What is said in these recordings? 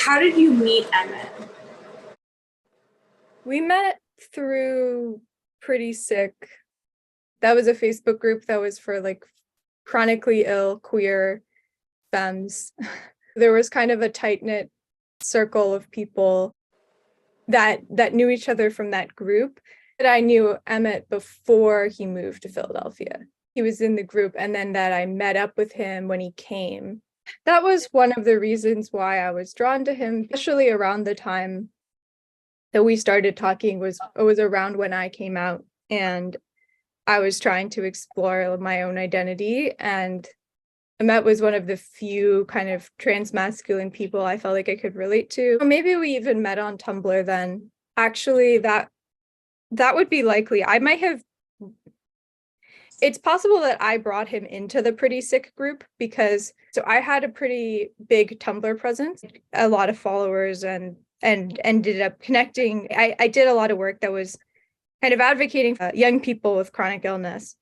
How did you meet Emmett? We met through Pretty Sick. That was a Facebook group that was for like chronically ill queer femmes. There was kind of a tight-knit circle of people that knew each other from that group. That I knew Emmett before he moved to Philadelphia. He was in the group, and then that I met up with him when he came. That was one of the reasons why I was drawn to him, especially around the time that we started talking was around when I came out and I was trying to explore my own identity. And Emmett was one of the few kind of trans masculine people I felt like I could relate to. Maybe we even met on Tumblr then. Actually, that would be likely. It's possible that I brought him into the Pretty Sick group because I had a pretty big Tumblr presence, a lot of followers, and ended up connecting. I did a lot of work that was kind of advocating for young people with chronic illness.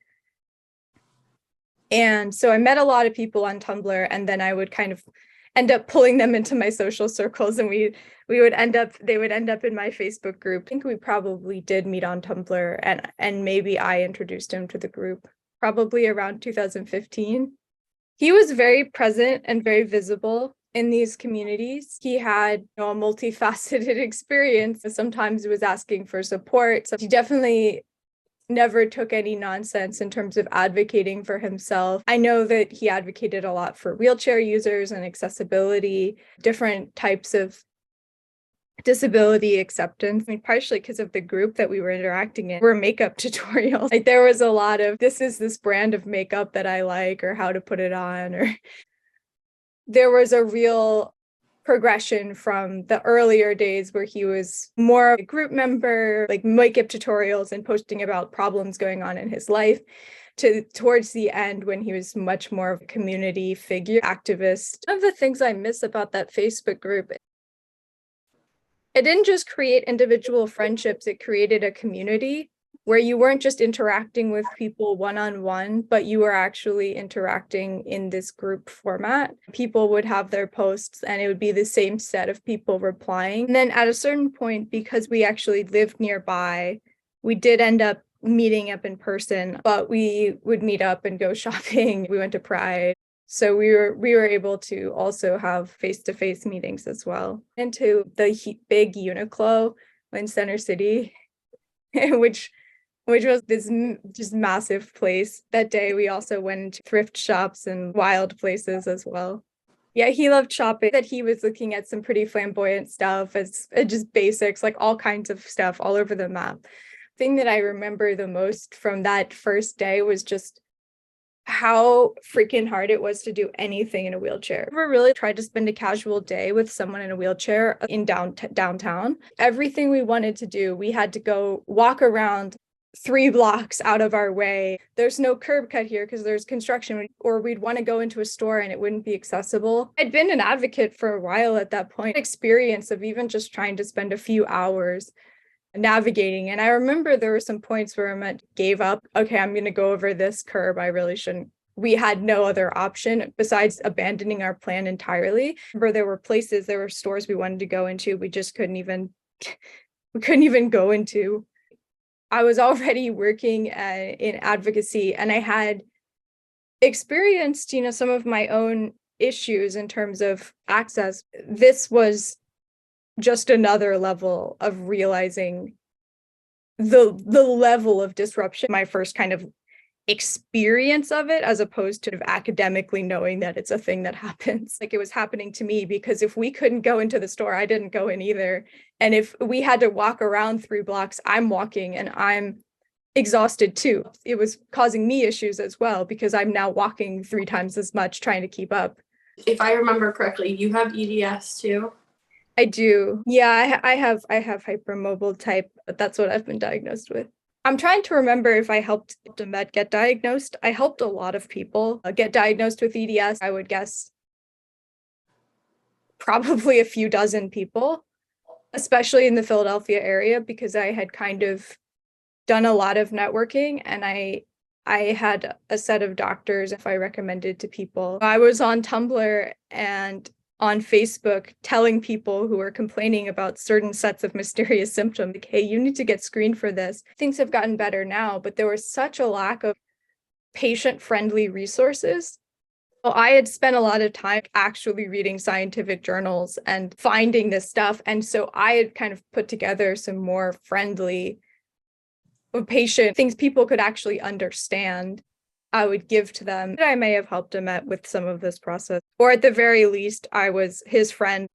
And so I met a lot of people on Tumblr, and then I would kind of end up pulling them into my social circles, and they would end up in my Facebook group. I think we probably did meet on Tumblr, and maybe I introduced him to the group probably around 2015. He was very present and very visible in these communities. He had a multifaceted experience. Sometimes he was asking for support. So he definitely never took any nonsense in terms of advocating for himself. I know that he advocated a lot for wheelchair users and accessibility, different types of disability acceptance. I mean, partially because of the group that we were interacting in were makeup tutorials. Like there was a lot of, this is this brand of makeup that I like, or how to put it on, or there was a real progression from the earlier days where he was more of a group member, like makeup tutorials and posting about problems going on in his life, to towards the end when he was much more of a community figure, activist. One of the things I miss about that Facebook group, it didn't just create individual friendships, it created a community where you weren't just interacting with people one-on-one, but you were actually interacting in this group format. People would have their posts and it would be the same set of people replying. And then at a certain point, because we actually lived nearby, we did end up meeting up in person, but we would meet up and go shopping. We went to Pride. So we were able to also have face-to-face meetings as well. Into the big Uniqlo in Center City, which was this just massive place. That day, we also went to thrift shops and wild places as well. Yeah, he loved shopping. That he was looking at some pretty flamboyant stuff, as just basics, like all kinds of stuff all over the map. The thing that I remember the most from that first day was just how freaking hard it was to do anything in a wheelchair. Never really tried to spend a casual day with someone in a wheelchair in downtown. Everything we wanted to do, we had to go walk around 3 blocks out of our way. There's no curb cut here because there's construction, or we'd want to go into a store and it wouldn't be accessible. I'd been an advocate for a while at that point. Experience of even just trying to spend a few hours navigating. And I remember there were some points where I gave up. Okay, I'm going to go over this curb. I really shouldn't. We had no other option besides abandoning our plan entirely. Remember, there were stores we wanted to go into. We just couldn't even go into. I was already working in advocacy, and I had experienced, some of my own issues in terms of access. This was just another level of realizing the level of disruption, my first kind of experience of it, as opposed to academically knowing that it's a thing that happens. Like, it was happening to me because if we couldn't go into the store, I didn't go in either. And if we had to walk around 3 blocks, I'm walking and I'm exhausted too. It was causing me issues as well because I'm now walking 3 times as much trying to keep up. If I remember correctly, you have EDS too? I do. Yeah, I have hypermobile type, but that's what I've been diagnosed with. I'm trying to remember if I helped Emmett get diagnosed. I helped a lot of people get diagnosed with EDS. I would guess probably a few dozen people, especially in the Philadelphia area, because I had kind of done a lot of networking, and I had a set of doctors if I recommended to people. I was on Tumblr, and on Facebook telling people who are complaining about certain sets of mysterious symptoms, like, hey, you need to get screened for this. Things have gotten better now, but there was such a lack of patient-friendly resources. Well, I had spent a lot of time actually reading scientific journals and finding this stuff. And so I had kind of put together some more friendly, patient things people could actually understand. I would give to them. I may have helped him with some of this process. Or at the very least, I was his friend,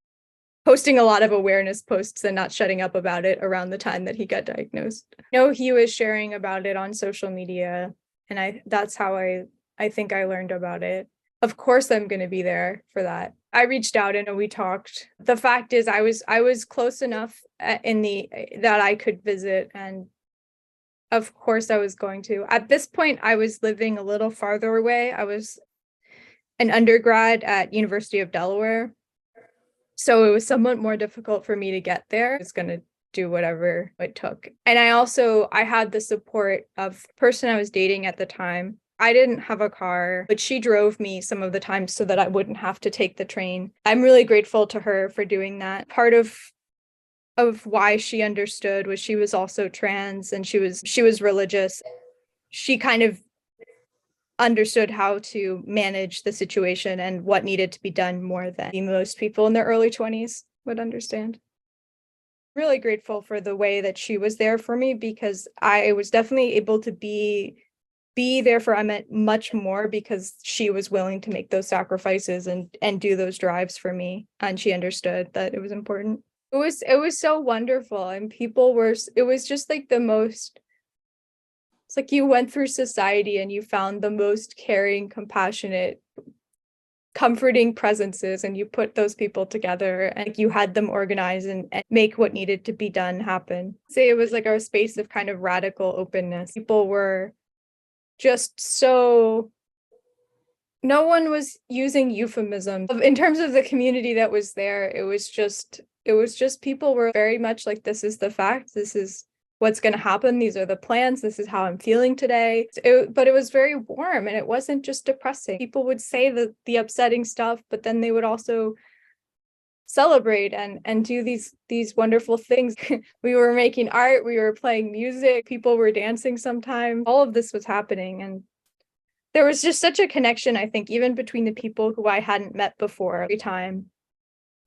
posting a lot of awareness posts and not shutting up about it around the time that he got diagnosed. No, he was sharing about it on social media. And that's how I think I learned about it. Of course, I'm going to be there for that. I reached out and we talked. The fact is, I was close enough that I could visit, and of course I was going to. At this point, I was living a little farther away. I was an undergrad at University of Delaware, so it was somewhat more difficult for me to get there. I was going to do whatever it took. And I had the support of the person I was dating at the time. I didn't have a car, but she drove me some of the time so that I wouldn't have to take the train. I'm really grateful to her for doing that. Part of why she understood was she was also trans, and she was religious. She kind of understood how to manage the situation and what needed to be done more than most people in their early 20s would understand. Really grateful for the way that she was there for me, because I was definitely able to be there for Emmett much more because she was willing to make those sacrifices and do those drives for me, and she understood that it was important. It was so wonderful, and it was just like it's like you went through society and you found the most caring, compassionate, comforting presences, and you put those people together and you had them organize and make what needed to be done happen. Say it was like our space of kind of radical openness. People were just so, no one was using euphemism. In terms of the community that was there, it was just people were very much like, this is the fact, this is what's going to happen, these are the plans, this is how I'm feeling today. But it was very warm, and it wasn't just depressing. People would say the upsetting stuff, but then they would also celebrate and do these wonderful things. We were making art, we were playing music, people were dancing sometimes. All of this was happening, and there was just such a connection, I think, even between the people who I hadn't met before. Every time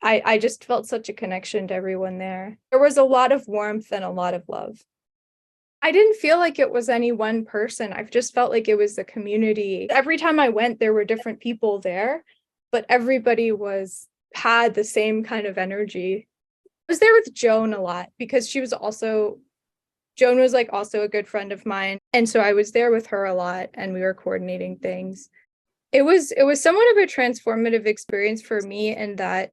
I just felt such a connection to everyone there. There was a lot of warmth and a lot of love. I didn't feel like it was any one person. I've just felt like it was the community. Every time I went, there were different people there, but everybody had the same kind of energy. I was there with Joan a lot because Joan was like also a good friend of mine. And so I was there with her a lot, and we were coordinating things. It was somewhat of a transformative experience for me in that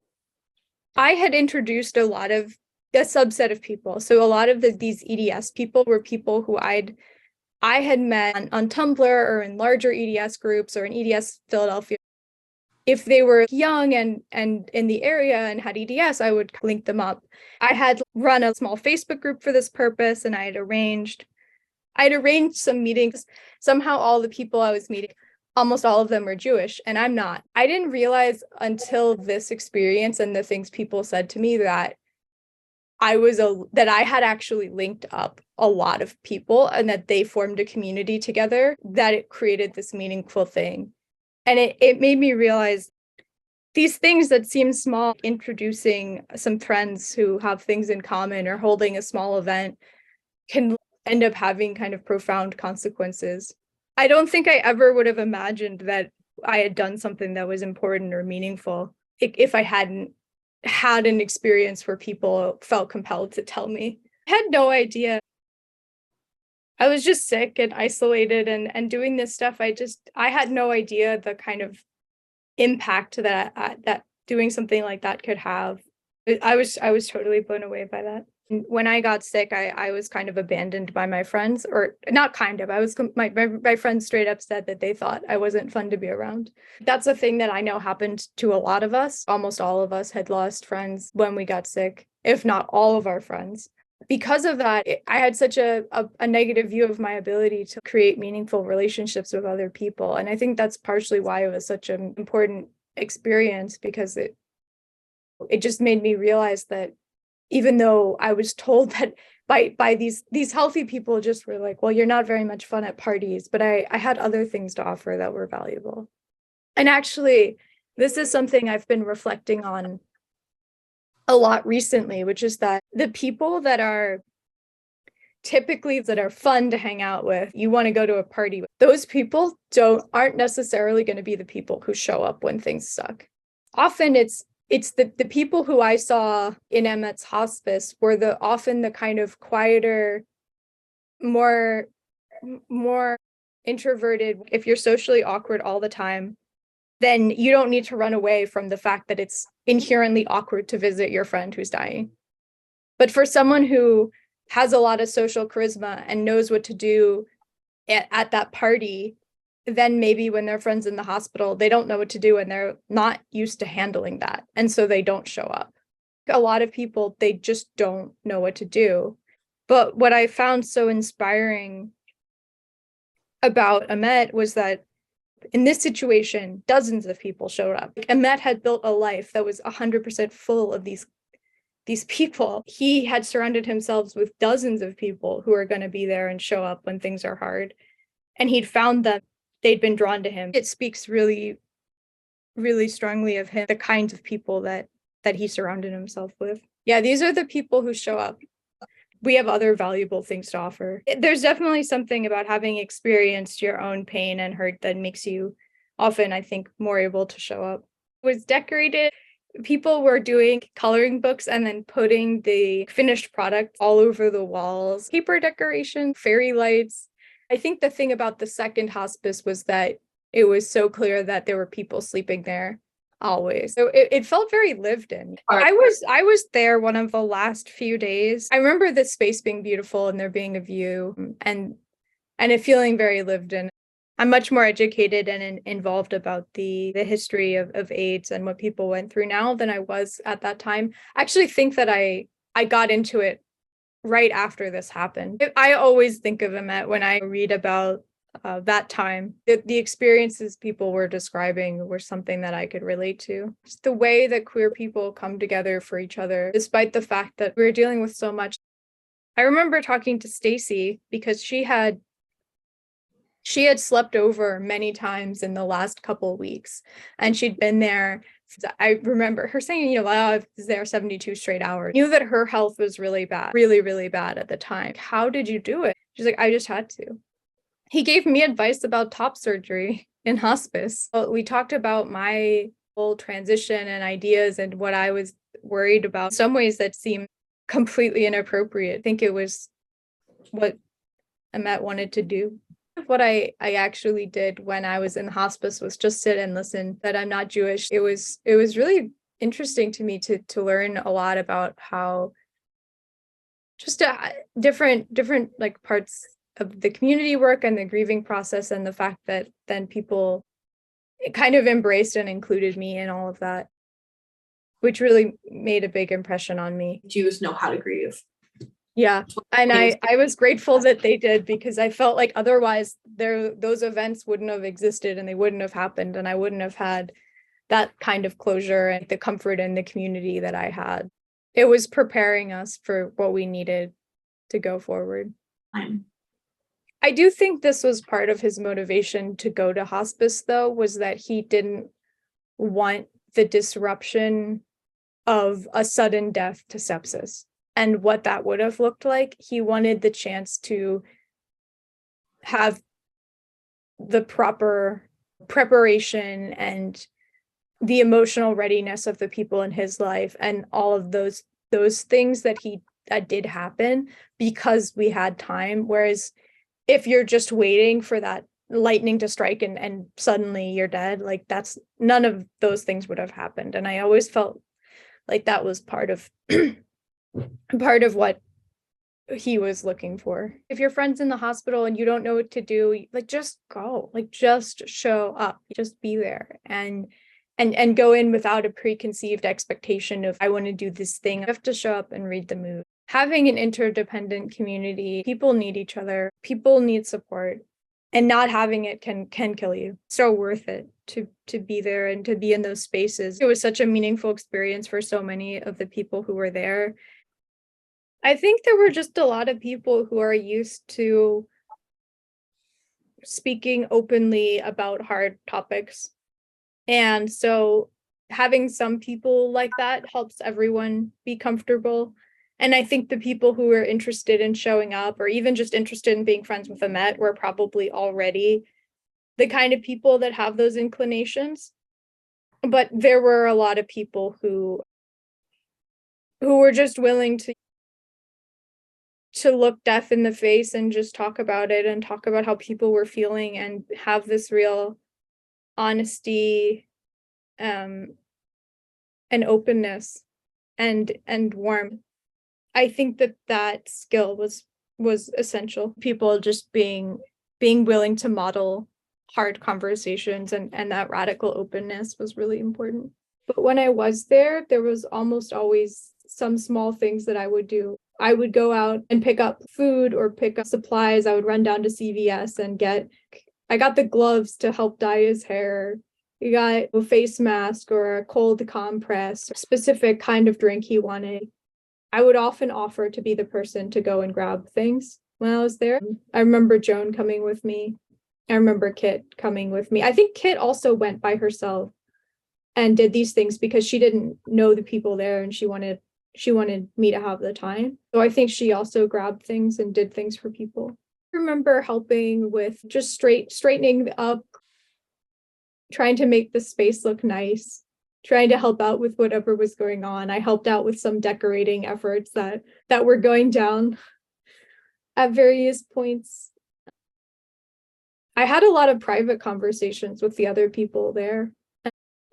I had introduced a subset of people. So a lot of these EDS people were people who I had met on Tumblr or in larger EDS groups or in EDS Philadelphia. If they were young and in the area and had EDS, I would link them up. I had run a small Facebook group for this purpose, and I had arranged some meetings. Somehow all the people I was meeting, almost all of them were Jewish, and I'm not. I didn't realize until this experience and the things people said to me that I had actually linked up a lot of people, and that they formed a community together, that it created this meaningful thing. And it made me realize these things that seem small, introducing some friends who have things in common or holding a small event, can end up having kind of profound consequences. I don't think I ever would have imagined that I had done something that was important or meaningful if I hadn't had an experience where people felt compelled to tell me. I had no idea. I was just sick and isolated and doing this stuff. I had no idea the kind of impact that doing something like that could have. I was totally blown away by that. When I got sick, I was kind of abandoned by my friends, or not kind of. My friends straight up said that they thought I wasn't fun to be around. That's a thing that I know happened to a lot of us. Almost all of us had lost friends when we got sick, if not all of our friends. Because of that, I had such a negative view of my ability to create meaningful relationships with other people. And I think that's partially why it was such an important experience, because It just made me realize that even though I was told that by these healthy people just were like, well, you're not very much fun at parties, but I had other things to offer that were valuable. And actually, this is something I've been reflecting on a lot recently, which is that the people that are typically that are fun to hang out with, you want to go to a party with, those people aren't necessarily going to be the people who show up when things suck. Often it's the people who I saw in Emmet's hospice were often the kind of quieter, more introverted. If you're socially awkward all the time, then you don't need to run away from the fact that it's inherently awkward to visit your friend who's dying. But for someone who has a lot of social charisma and knows what to do at that party, then maybe when their friend's in the hospital, they don't know what to do and they're not used to handling that. And so they don't show up. A lot of people, they just don't know what to do. But what I found so inspiring about Emmet was that in this situation, dozens of people showed up. Emmet had built a life that was 100% full of these people. He had surrounded himself with dozens of people who are going to be there and show up when things are hard. And he'd found that they'd been drawn to him. It speaks really, really strongly of him, the kinds of people that he surrounded himself with. Yeah, these are the people who show up. We have other valuable things to offer. There's definitely something about having experienced your own pain and hurt that makes you often, I think, more able to show up. It was decorated. People were doing coloring books and then putting the finished product all over the walls, paper decoration, fairy lights. I think the thing about the second hospice was that it was so clear that there were people sleeping there always. So it felt very lived in. I was there one of the last few days. I remember the space being beautiful and there being a view and it feeling very lived in. I'm much more educated and involved about the history of AIDS and what people went through now than I was at that time. I actually think that I got into it right after this happened. I always think of Emmet when I read about that time. The experiences people were describing were something that I could relate to. Just the way that queer people come together for each other, despite the fact that we're dealing with so much. I remember talking to Stacy because she had slept over many times in the last couple of weeks and she'd been there. I remember her saying, I was there 72 straight hours. Knew that her health was really bad, really, really bad at the time. How did you do it? She's like, I just had to. He gave me advice about top surgery in hospice. We talked about my whole transition and ideas and what I was worried about. Some ways that seemed completely inappropriate. I think it was what Emmet wanted to do. What I actually did when I was in hospice was just sit and listen. That I'm not Jewish. It was really interesting to me to learn a lot about how just different like parts of the community work and the grieving process, and the fact that then people kind of embraced and included me in all of that, which really made a big impression on me. Jews know how to grieve. Yeah. And I was grateful that they did, because I felt like otherwise those events wouldn't have existed and they wouldn't have happened. And I wouldn't have had that kind of closure and the comfort in the community that I had. It was preparing us for what we needed to go forward. I do think this was part of his motivation to go to hospice, though, was that he didn't want the disruption of a sudden death to sepsis. And what that would have looked like. He wanted the chance to have the proper preparation and the emotional readiness of the people in his life and all of those things that did happen because we had time. Whereas if you're just waiting for that lightning to strike and suddenly you're dead, like that's none of those things would have happened. And I always felt like that was part of what he was looking for. If your friend's in the hospital and you don't know what to do, like just go, like just show up, just be there and go in without a preconceived expectation of I want to do this thing. You have to show up and read the mood. Having an interdependent community, people need each other, people need support, and not having it can kill you. So worth it to be there and to be in those spaces. It was such a meaningful experience for so many of the people who were there. I think there were just a lot of people who are used to speaking openly about hard topics. And so having some people like that helps everyone be comfortable. And I think the people who were interested in showing up or even just interested in being friends with Amet were probably already the kind of people that have those inclinations. But there were a lot of people who were just willing to look death in the face and just talk about it and talk about how people were feeling and have this real honesty and openness and warmth. I think that skill was essential. People just being willing to model hard conversations and that radical openness was really important. But when I was there was almost always some small things that I would do. I would go out and pick up food or pick up supplies. I would run down to CVS and I got the gloves to help dye his hair. You got a face mask or a cold compress, a specific kind of drink he wanted. I would often offer to be the person to go and grab things when I was there. I remember Joan coming with me. I remember Kit coming with me. I think Kit also went by herself and did these things because she didn't know the people there and she wanted me to have the time. So I think she also grabbed things and did things for people. I remember helping with just straightening up, trying to make the space look nice, trying to help out with whatever was going on. I helped out with some decorating efforts that were going down at various points. I had a lot of private conversations with the other people there and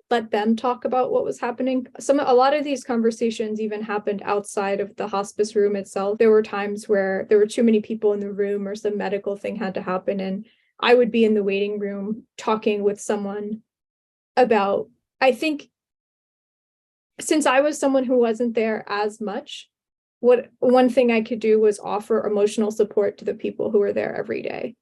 let them talk about what was happening. A lot of these conversations even happened outside of the hospice room itself. There were times where there were too many people in the room or some medical thing had to happen, and I would be in the waiting room talking with someone about, I think, since I was someone who wasn't there as much, one thing I could do was offer emotional support to the people who were there every day.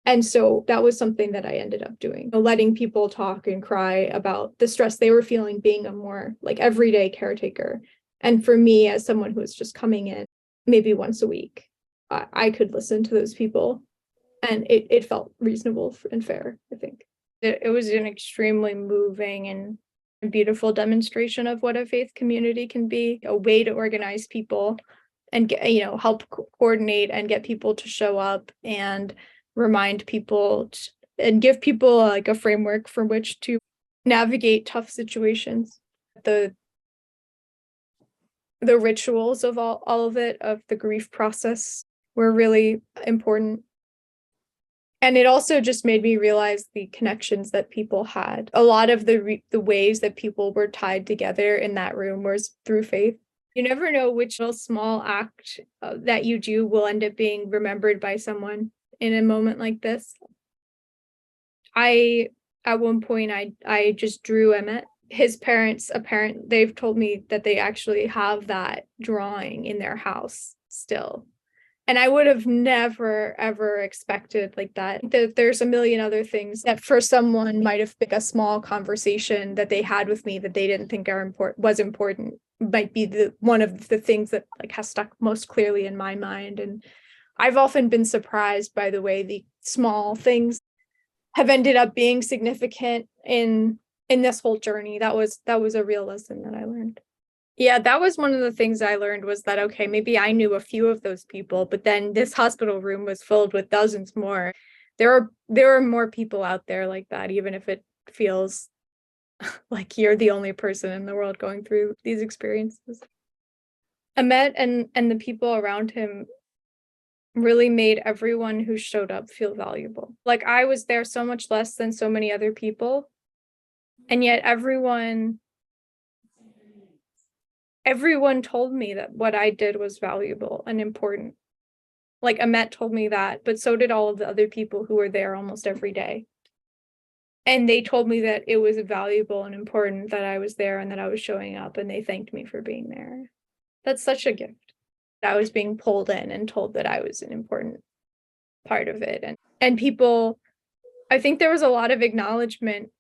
And so that was something that I ended up doing, letting people talk and cry about the stress they were feeling, being a more like everyday caretaker. And for me, as someone who was just coming in maybe once a week, I could listen to those people and it felt reasonable and fair, I think. It was an extremely moving and beautiful demonstration of what a faith community can be, a way to organize people and help coordinate and get people to show up and remind people and give people like a framework from which to navigate tough situations. The rituals of all of it, of the grief process, were really important. And it also just made me realize the connections that people had. A lot of the ways that people were tied together in that room was through faith. You never know which little small act that you do will end up being remembered by someone in a moment like this. At one point, I just drew Emmett. His parents, they've told me that they actually have that drawing in their house still. And I would have never, ever expected like that. There's a million other things that for someone might have been a small conversation that they had with me that they didn't think was important, might be one of the things that like has stuck most clearly in my mind. And I've often been surprised by the way the small things have ended up being significant in this whole journey. That was a real lesson that I learned. Yeah, that was one of the things I learned was that, okay, maybe I knew a few of those people, but then this hospital room was filled with dozens more. There are more people out there like that, even if it feels like you're the only person in the world going through these experiences. Ahmet and the people around him really made everyone who showed up feel valuable. Like I was there so much less than so many other people, and yet everyone told me that what I did was valuable and important. Like Amet told me that, but so did all of the other people who were there almost every day. And they told me that it was valuable and important that I was there and that I was showing up, and they thanked me for being there. That's such a gift. I was being pulled in and told that I was an important part of it. And people, I think there was a lot of acknowledgement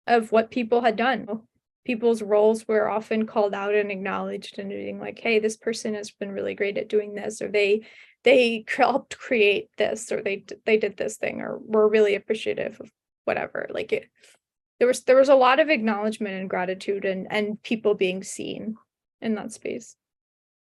of what people had done. People's roles were often called out and acknowledged, and being like, hey, this person has been really great at doing this, or they helped create this, or they did this thing, or were really appreciative of whatever. Like there was a lot of acknowledgement and gratitude and people being seen in that space.